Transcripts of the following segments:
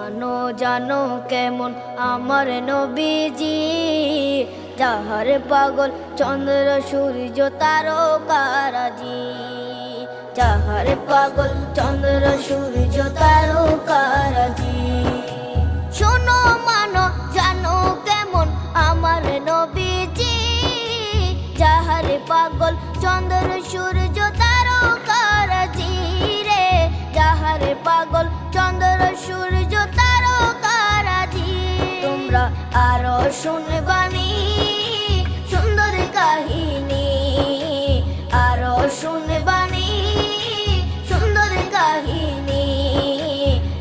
মানো জানো কেমন আমার নবীজি, যাহার পাগল চন্দ্র সূর্য তারকারাজি, যাহার পাগল চন্দ্র সূর্য তারকারাজি। শোনো মানো জানো কেমন আমার নবীজি, যাহার পাগল চন্দ্র সূর্য তারকারাজি রে, যাহার পাগল চন্দ্র সূর্য তারকারাজি। তোমরা আরো শুনবানি সুন্দর কাহিনী, আরো শুনবানি সুন্দর কাহিনী।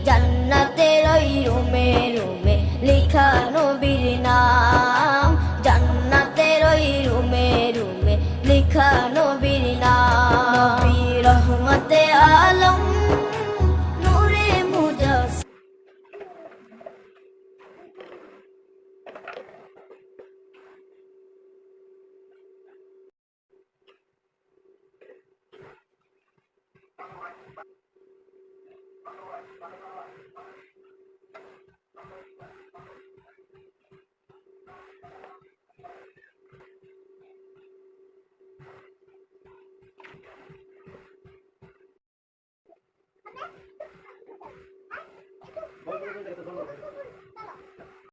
জান্নাতের ওই রুমে রুমে লিখা নবীর নাম, জান্নাতের ওই রুমে রুমে লিখা নবীর নাম। নবী রহমতে আলম নূরে মুজাসসাম।